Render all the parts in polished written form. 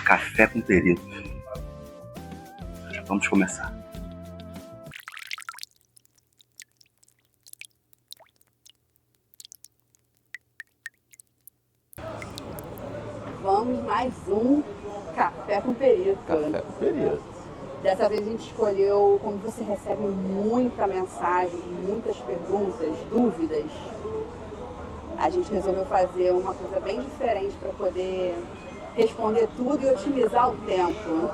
Café com Perito. Vamos começar. Vamos mais um Café com Perito. Café com Perito. Dessa vez a gente escolheu, como você recebe muita mensagem, muitas perguntas, dúvidas, a gente resolveu fazer uma coisa bem diferente para poder responder tudo e otimizar o tempo.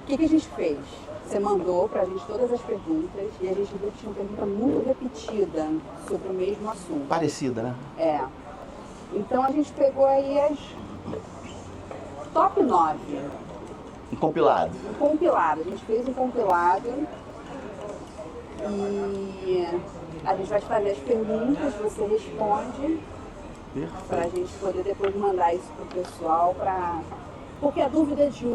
O que a gente fez? Você mandou pra gente todas as perguntas e a gente viu que tinha uma pergunta muito repetida sobre o mesmo assunto. Parecida, né? É. Então a gente pegou aí as top 9. Um compilado. Um compilado. A gente fez um compilado e a gente vai te fazer as perguntas, você responde. Perfeito. Pra gente poder depois mandar isso pro pessoal porque a dúvida de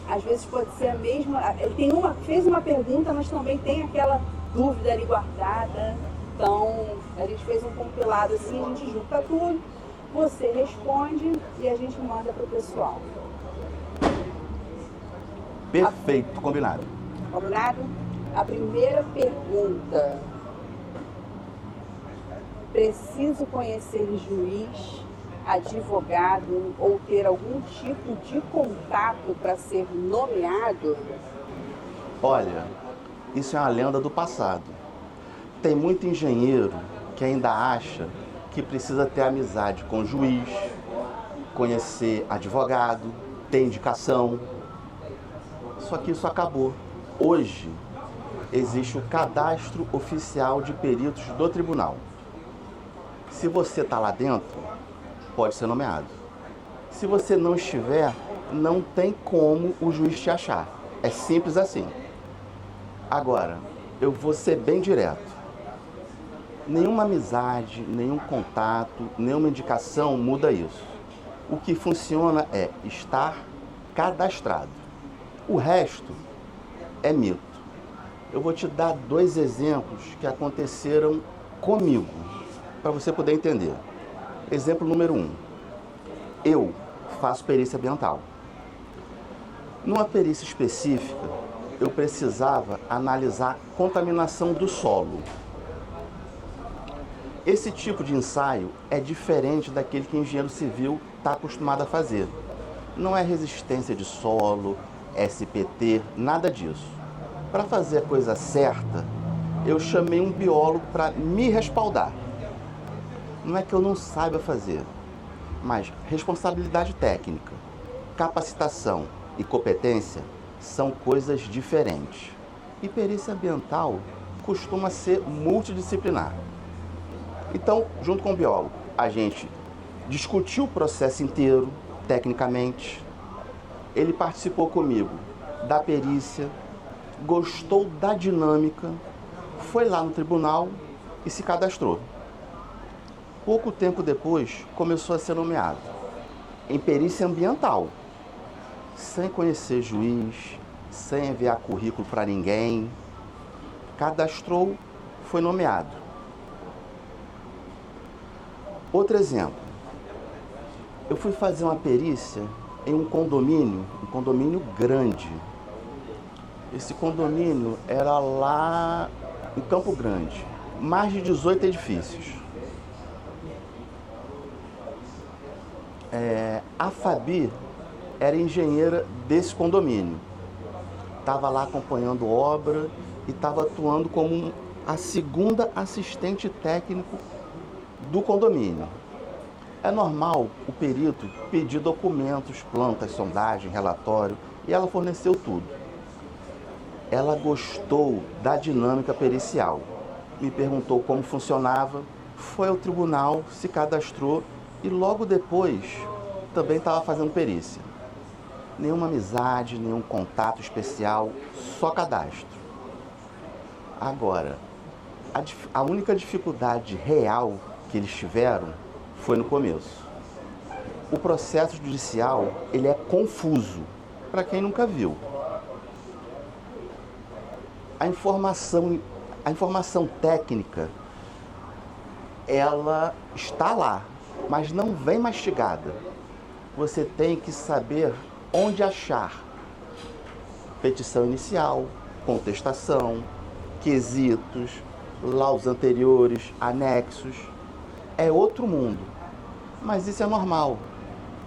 às vezes pode ser a mesma. Ele fez uma pergunta, mas também tem aquela dúvida ali guardada. Então, a gente fez um compilado assim, a gente junta tudo, você responde e a gente manda pro pessoal. Perfeito, combinado. Combinado? A primeira pergunta. Preciso conhecer juiz, advogado ou ter algum tipo de contato para ser nomeado? Olha, isso é uma lenda do passado. Tem muito engenheiro que ainda acha que precisa ter amizade com juiz, conhecer advogado, ter indicação. Só que isso acabou. Hoje existe o cadastro oficial de peritos do tribunal. Se você está lá dentro, pode ser nomeado. Se você não estiver, não tem como o juiz te achar. É simples assim. Agora, eu vou ser bem direto. Nenhuma amizade, nenhum contato, nenhuma indicação muda isso. O que funciona é estar cadastrado. O resto é mito. Eu vou te dar 2 exemplos que aconteceram comigo, para você poder entender. Exemplo número 1. Eu faço perícia ambiental. Numa perícia específica, eu precisava analisar contaminação do solo. Esse tipo de ensaio é diferente daquele que o engenheiro civil está acostumado a fazer. Não é resistência de solo, SPT, nada disso. Para fazer a coisa certa, eu chamei um biólogo para me respaldar. Não é que eu não saiba fazer, mas responsabilidade técnica, capacitação e competência são coisas diferentes. E perícia ambiental costuma ser multidisciplinar. Então, junto com o biólogo, a gente discutiu o processo inteiro, tecnicamente. Ele participou comigo da perícia, gostou da dinâmica, foi lá no tribunal e se cadastrou. Pouco tempo depois, começou a ser nomeado em perícia ambiental, sem conhecer juiz, sem enviar currículo para ninguém. Cadastrou, foi nomeado. Outro exemplo, eu fui fazer uma perícia em um condomínio grande. Esse condomínio era lá em Campo Grande, mais de 18 edifícios. A Fabi era engenheira desse condomínio. Estava lá acompanhando obra e estava atuando como a segunda assistente técnico do condomínio. É normal o perito pedir documentos, plantas, sondagem, relatório, e ela forneceu tudo. Ela gostou da dinâmica pericial, me perguntou como funcionava, foi ao tribunal, se cadastrou e logo depois também estava fazendo perícia. Nenhuma amizade, nenhum contato especial, só cadastro. Agora, a única dificuldade real que eles tiveram foi no começo. O processo judicial, ele é confuso, para quem nunca viu. A informação técnica, ela está lá, mas não vem mastigada. Você tem que saber onde achar petição inicial, contestação, quesitos, laudos anteriores, anexos. É outro mundo, mas isso é normal.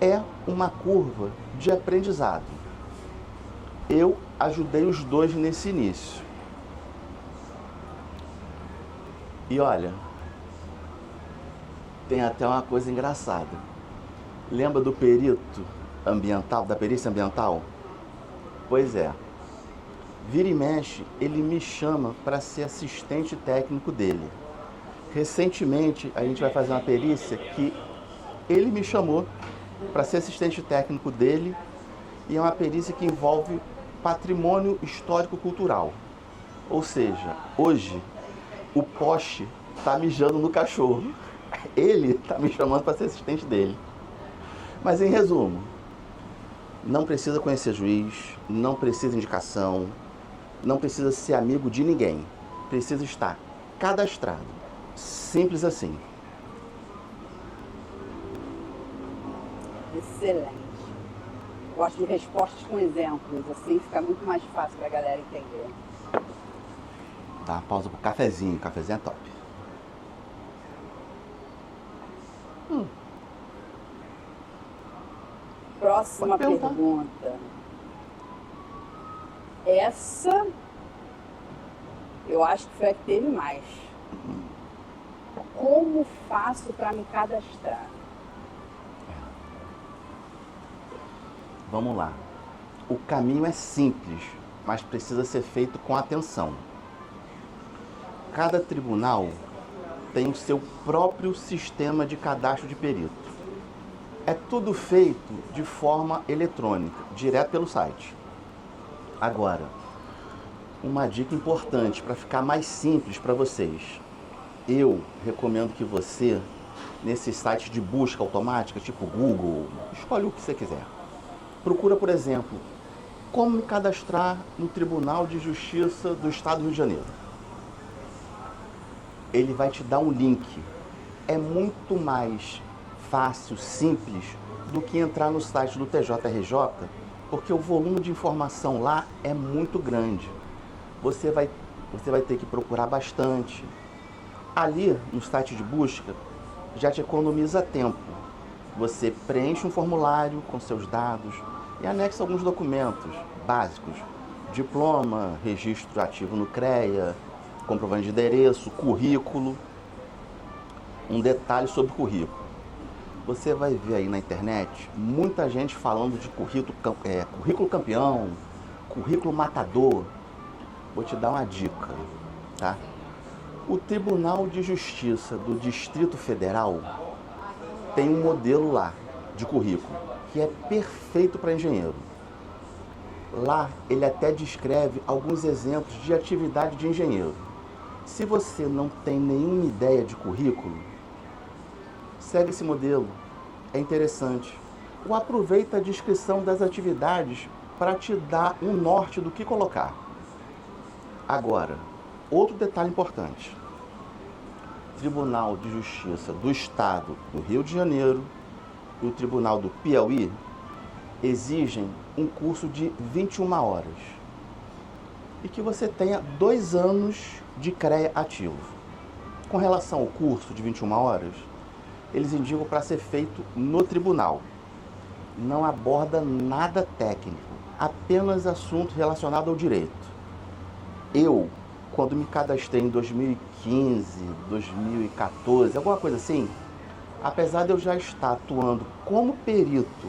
É uma curva de aprendizado. Eu ajudei os dois nesse início. E olha, tem até uma coisa engraçada. Lembra do perito ambiental, da perícia ambiental? Pois é. Vira e mexe, ele me chama para ser assistente técnico dele. Recentemente, a gente vai fazer uma perícia que ele me chamou para ser assistente técnico dele, e é uma perícia que envolve patrimônio histórico-cultural. Ou seja, hoje o poste está mijando no cachorro. Ele está me chamando para ser assistente dele. Mas em resumo, não precisa conhecer juiz, não precisa indicação, não precisa ser amigo de ninguém. Precisa estar cadastrado. Simples assim. Excelente. Gosto de respostas com exemplos, assim fica muito mais fácil para a galera entender. Dá uma pausa pro cafezinho, o cafezinho é top. Próxima Pode perguntar. pergunta. Essa, eu acho que foi a que teve mais. Como faço para me cadastrar? Vamos lá. O caminho é simples, mas precisa ser feito com atenção. Cada tribunal tem o seu próprio sistema de cadastro de perito. É tudo feito de forma eletrônica, direto pelo site. Agora, uma dica importante para ficar mais simples para vocês. Eu recomendo que você, nesses sites de busca automática, tipo Google, escolhe o que você quiser. Procura, por exemplo, como me cadastrar no Tribunal de Justiça do Estado do Rio de Janeiro. Ele vai te dar um link. É muito mais fácil, simples, do que entrar no site do TJRJ, porque o volume de informação lá é muito grande. Você vai ter que procurar bastante. Ali, no site de busca, já te economiza tempo. Você preenche um formulário com seus dados e anexa alguns documentos básicos. Diploma, registro ativo no CREA, comprovante de endereço, currículo. Um detalhe sobre currículo. Você vai ver aí na internet muita gente falando de currículo campeão, currículo matador. Vou te dar uma dica, tá? O Tribunal de Justiça do Distrito Federal tem um modelo lá de currículo que é perfeito para engenheiro. Lá ele até descreve alguns exemplos de atividade de engenheiro. Se você não tem nenhuma ideia de currículo, segue esse modelo, é interessante. Ou aproveita a descrição das atividades para te dar um norte do que colocar. Agora, outro detalhe importante. Tribunal de Justiça do Estado do Rio de Janeiro e o Tribunal do Piauí exigem um curso de 21 horas e que você tenha 2 anos de CREA ativo. Com relação ao curso de 21 horas, eles indicam para ser feito no tribunal. Não aborda nada técnico, apenas assunto relacionado ao direito. Eu, quando me cadastrei em 2015, 2014, alguma coisa assim, apesar de eu já estar atuando como perito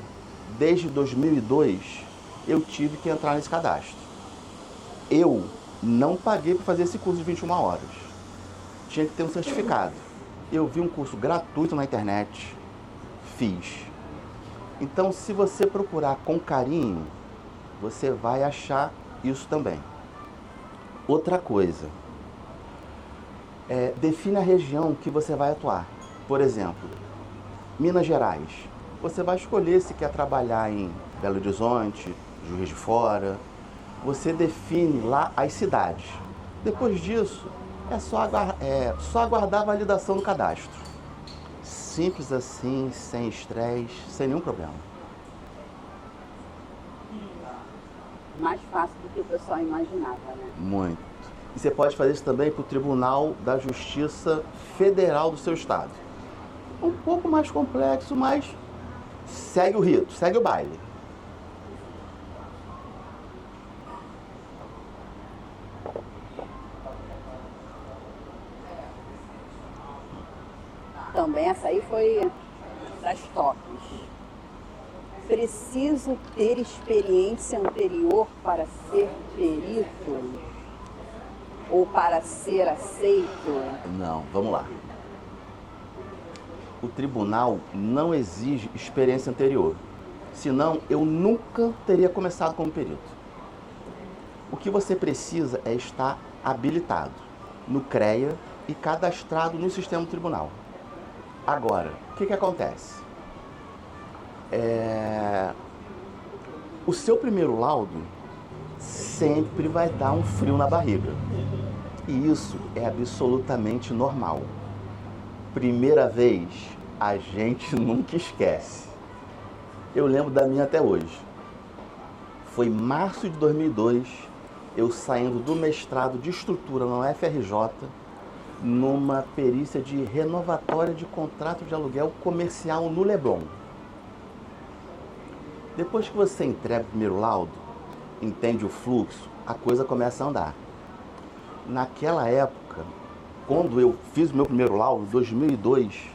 desde 2002, eu tive que entrar nesse cadastro. Eu não paguei para fazer esse curso de 21 horas. Tinha que ter um certificado. Eu vi um curso gratuito na internet, fiz. Então, se você procurar com carinho, você vai achar isso também. Outra coisa, define a região que você vai atuar. Por exemplo, Minas Gerais. Você vai escolher se quer trabalhar em Belo Horizonte, Juiz de Fora. Você define lá as cidades. Depois disso, é só aguardar a validação do cadastro. simples assim, sem estresse, sem nenhum problema. Mais fácil do que o pessoal imaginava, né? Muito. E você pode fazer isso também para o Tribunal da Justiça Federal do seu estado. Um pouco mais complexo, mas segue o rito, segue o baile. Também essa aí foi das tops. Preciso ter experiência anterior para ser perito? Ou para ser aceito? Não, vamos lá. O tribunal não exige experiência anterior. Senão, eu nunca teria começado como perito. O que você precisa é estar habilitado no CREA e cadastrado no sistema do tribunal. Agora, o que acontece? O seu primeiro laudo sempre vai dar um frio na barriga. E isso é absolutamente normal. Primeira vez, a gente nunca esquece. Eu lembro da minha até hoje. Foi março de 2002, eu saindo do mestrado de estrutura na UFRJ, numa perícia de renovatória de contrato de aluguel comercial no Leblon. Depois que você entrega o primeiro laudo, entende o fluxo, a coisa começa a andar. Naquela época, quando eu fiz o meu primeiro laudo, em 2002,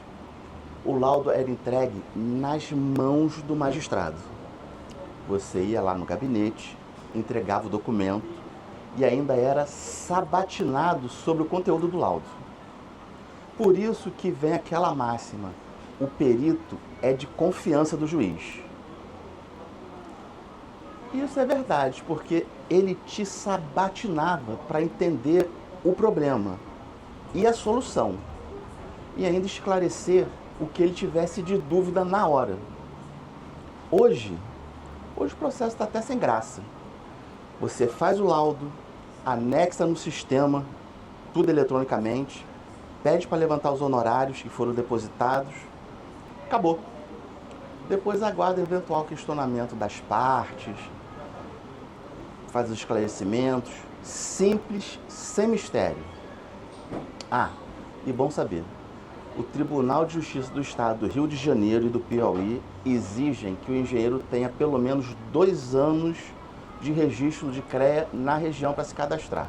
o laudo era entregue nas mãos do magistrado. Você ia lá no gabinete, entregava o documento e ainda era sabatinado sobre o conteúdo do laudo. Por isso que vem aquela máxima: o perito é de confiança do juiz. Isso é verdade, porque ele te sabatinava para entender o problema e a solução, e ainda esclarecer o que ele tivesse de dúvida na hora. Hoje o processo está até sem graça. Você faz o laudo, anexa no sistema, tudo eletronicamente, pede para levantar os honorários que foram depositados, acabou. Depois aguarda eventual questionamento das partes, faz os esclarecimentos, simples, sem mistério. E bom saber, o Tribunal de Justiça do Estado do Rio de Janeiro e do Piauí exigem que o engenheiro tenha pelo menos 2 anos de registro de CREA na região para se cadastrar.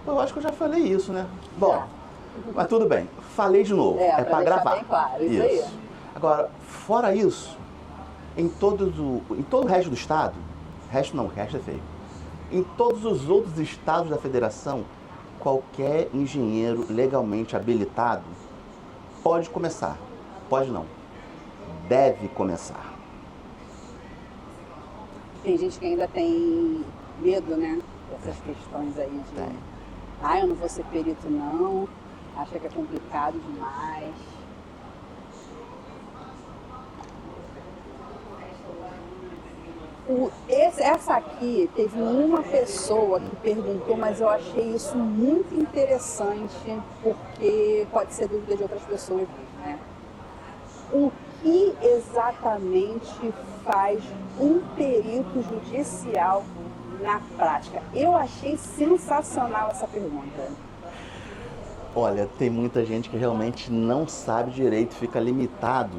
Eu acho que eu já falei isso, né? Bom, mas tudo bem, falei de novo, é para gravar. Bem claro, isso aí. Agora, fora isso, em todo o resto do estado, resto é feio, em todos os outros estados da federação, qualquer engenheiro legalmente habilitado pode começar. Pode não, deve começar. Tem gente que ainda tem medo, né? Dessas questões aí de... eu não vou ser perito não, acha que é complicado demais. Essa aqui, teve uma pessoa que perguntou, mas eu achei isso muito interessante, porque pode ser dúvida de outras pessoas, né? O que exatamente faz um perito judicial na prática? Eu achei sensacional essa pergunta. Olha, tem muita gente que realmente não sabe direito, fica limitado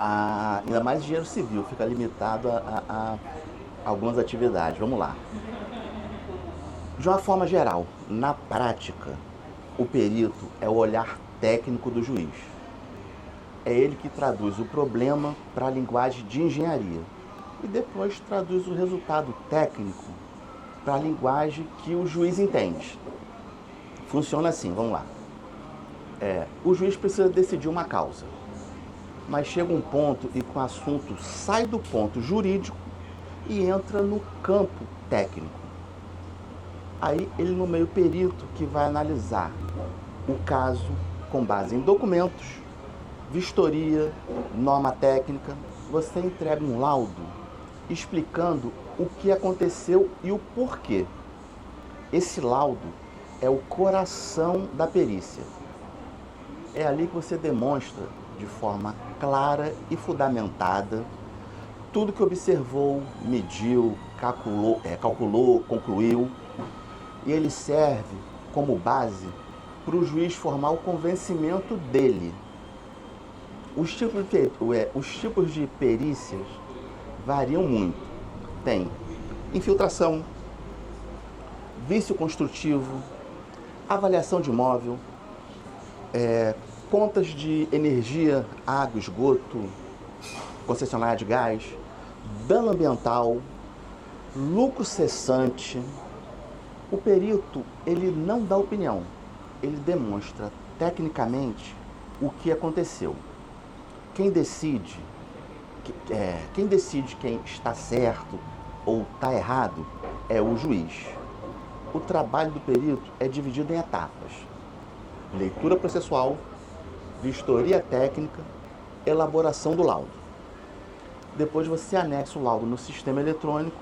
ainda mais engenheiro civil, fica limitado a algumas atividades. Vamos lá. De uma forma geral, na prática, o perito é o olhar técnico do juiz. É ele que traduz o problema para a linguagem de engenharia e depois traduz o resultado técnico para a linguagem que o juiz entende. Funciona assim, vamos lá. O juiz precisa decidir uma causa, mas chega um ponto em que o assunto sai do ponto jurídico e entra no campo técnico. Aí ele nomeia o perito que vai analisar o caso com base em documentos, vistoria, norma técnica. Você entrega um laudo explicando o que aconteceu e o porquê. Esse laudo é o coração da perícia. É ali que você demonstra de forma clara e fundamentada tudo que observou, mediu, calculou, concluiu, e ele serve como base para o juiz formar o convencimento dele. Os tipos de perícias variam muito. Tem infiltração, vício construtivo, avaliação de imóvel, contas de energia, água, esgoto, concessionária de gás, dano ambiental, lucro cessante. O perito, ele não dá opinião, ele demonstra tecnicamente o que aconteceu. Quem decide quem está certo ou está errado é o juiz. O trabalho do perito é dividido em etapas: leitura processual, vistoria técnica, elaboração do laudo. Depois você anexa o laudo no sistema eletrônico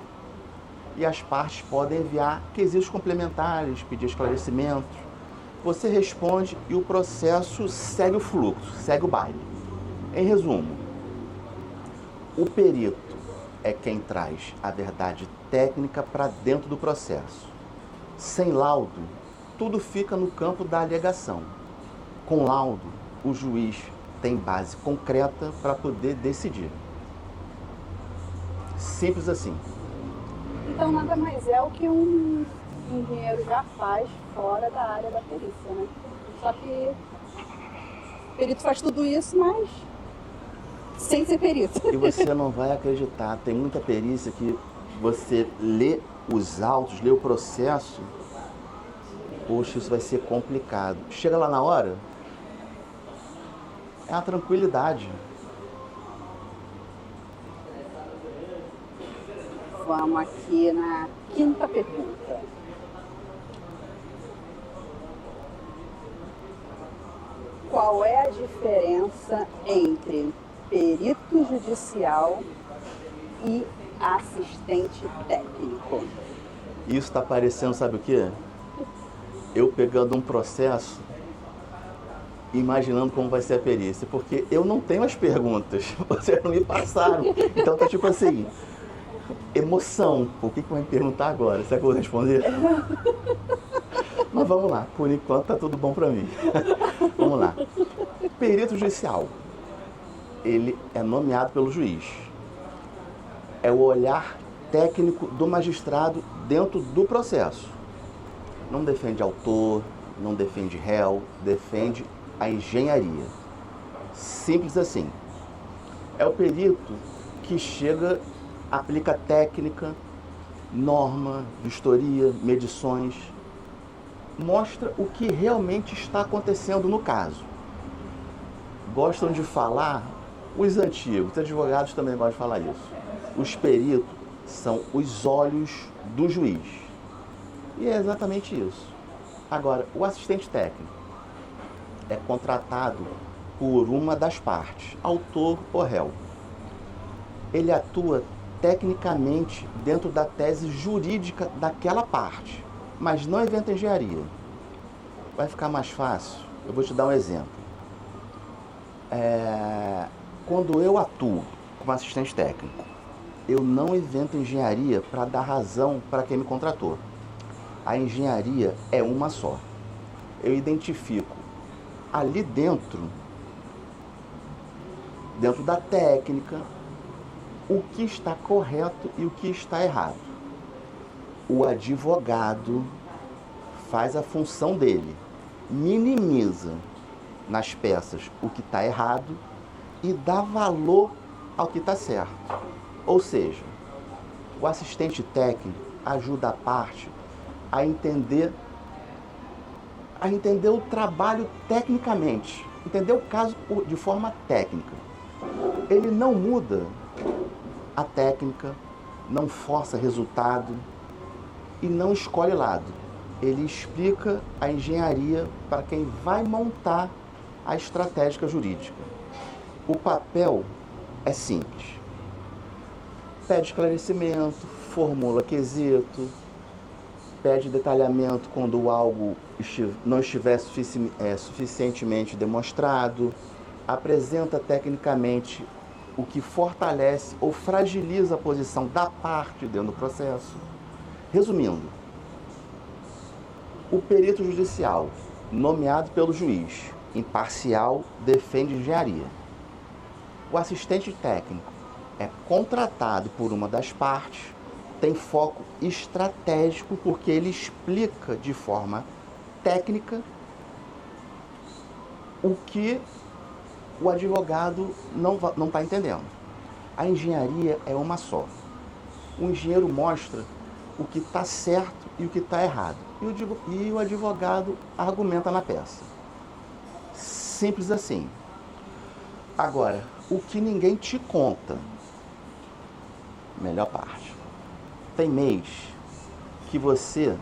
e as partes podem enviar quesitos complementares, pedir esclarecimentos. Você responde e o processo segue o fluxo, segue o baile. Em resumo, o perito é quem traz a verdade técnica para dentro do processo. Sem laudo, tudo fica no campo da alegação. Com laudo, o juiz tem base concreta para poder decidir. Simples assim. Então nada mais é o que um engenheiro já faz fora da área da perícia, né? Só que o perito faz tudo isso, mas sem ser perito. E você não vai acreditar, tem muita perícia que você lê os autos, lê o processo, poxa, isso vai ser complicado. Chega lá na hora, é uma tranquilidade. Vamos aqui na quinta pergunta. Qual é a diferença entre perito judicial e assistente técnico? Isso está parecendo, sabe o quê? Eu pegando um processo, imaginando como vai ser a perícia, porque eu não tenho as perguntas, vocês não me passaram. Então tá tipo assim, emoção. O que vai me perguntar agora? Será que eu vou responder? Mas vamos lá, por enquanto tá tudo bom para mim. Vamos lá. Perito judicial, ele é nomeado pelo juiz. É o olhar técnico do magistrado dentro do processo. Não defende autor, não defende réu, defende a engenharia. Simples assim. É o perito que chega, aplica técnica, norma, vistoria, medições, mostra o que realmente está acontecendo no caso. Gostam de falar, os antigos, os advogados também gostam de falar isso. Os peritos são os olhos do juiz. E é exatamente isso. Agora, o assistente técnico é contratado por uma das partes, autor ou réu. Ele atua tecnicamente dentro da tese jurídica daquela parte, mas não inventa engenharia. Vai ficar mais fácil, eu vou te dar um exemplo. Quando eu atuo como assistente técnico, eu não invento engenharia para dar razão para quem me contratou. A engenharia é uma só. Eu identifico ali dentro da técnica, o que está correto e o que está errado. O advogado faz a função dele, minimiza nas peças o que está errado e dá valor ao que está certo. Ou seja, o assistente técnico ajuda a parte a entender o trabalho tecnicamente, entender o caso de forma técnica. Ele não muda a técnica, não força resultado e não escolhe lado. Ele explica a engenharia para quem vai montar a estratégia jurídica. O papel é simples. Pede esclarecimento, formula quesito, pede detalhamento quando algo não estiver suficientemente demonstrado, apresenta tecnicamente o que fortalece ou fragiliza a posição da parte dentro do processo. Resumindo, o perito judicial, nomeado pelo juiz, imparcial, defende engenharia. O assistente técnico é contratado por uma das partes, tem foco estratégico porque ele explica de forma técnica o que o advogado não está entendendo. A engenharia é uma só. O engenheiro mostra o que está certo e o que está errado. E o advogado argumenta na peça. Simples assim. Agora, o que ninguém te conta, melhor parte. Tem mês que você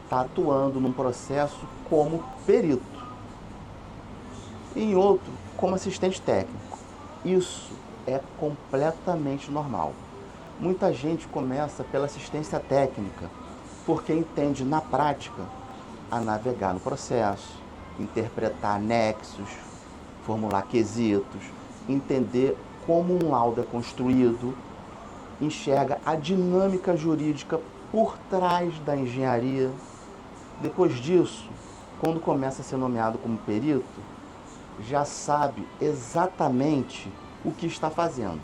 está atuando num processo como perito, e em outro como assistente técnico. Isso é completamente normal. Muita gente começa pela assistência técnica porque entende na prática a navegar no processo, interpretar anexos, formular quesitos, entender como um laudo é construído, enxerga a dinâmica jurídica por trás da engenharia. Depois disso, quando começa a ser nomeado como perito, já sabe exatamente o que está fazendo.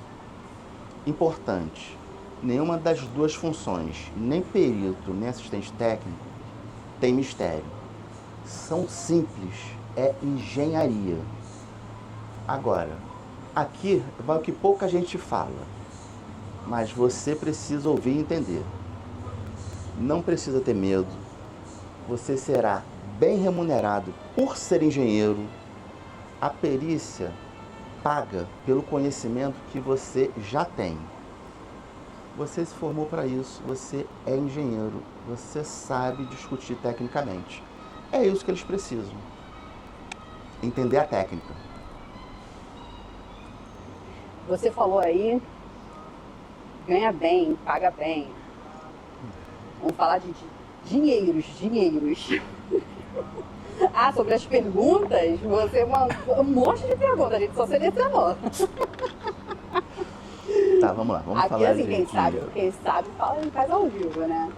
Importante, nenhuma das duas funções, nem perito, nem assistente técnico, tem mistério. São simples, é engenharia. Agora, aqui vai o que pouca gente fala, mas você precisa ouvir e entender. Não precisa ter medo, você será bem remunerado por ser engenheiro. A perícia paga pelo conhecimento que você já tem. Você se formou para isso, você é engenheiro, você sabe discutir tecnicamente. É isso que eles precisam. Entender a técnica. Você falou aí, ganha bem, paga bem. Vamos falar de dinheiros. Ah, sobre as perguntas, você mandou um monte de perguntas, a gente só selecionou. Tá, vamos lá, vamos aqui, falar assim, de quem sabe faz ao vivo, né?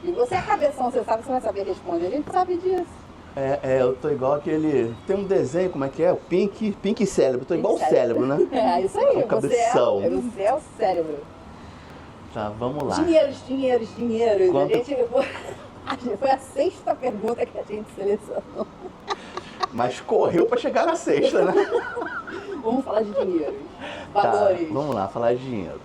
E você é cabeção, você sabe que você vai saber responder, a gente sabe disso. Eu tô igual aquele... Tem um desenho, como é que é? O Pink Cérebro, tô igual o cérebro, né? É, isso aí, o cabeção. Você é o cérebro. Tá, vamos lá. Dinheiros. Quanto... Foi a sexta pergunta que a gente selecionou. Mas correu para chegar na sexta, né? Vamos falar de dinheiro. Valores. Tá, vamos lá, falar de dinheiro.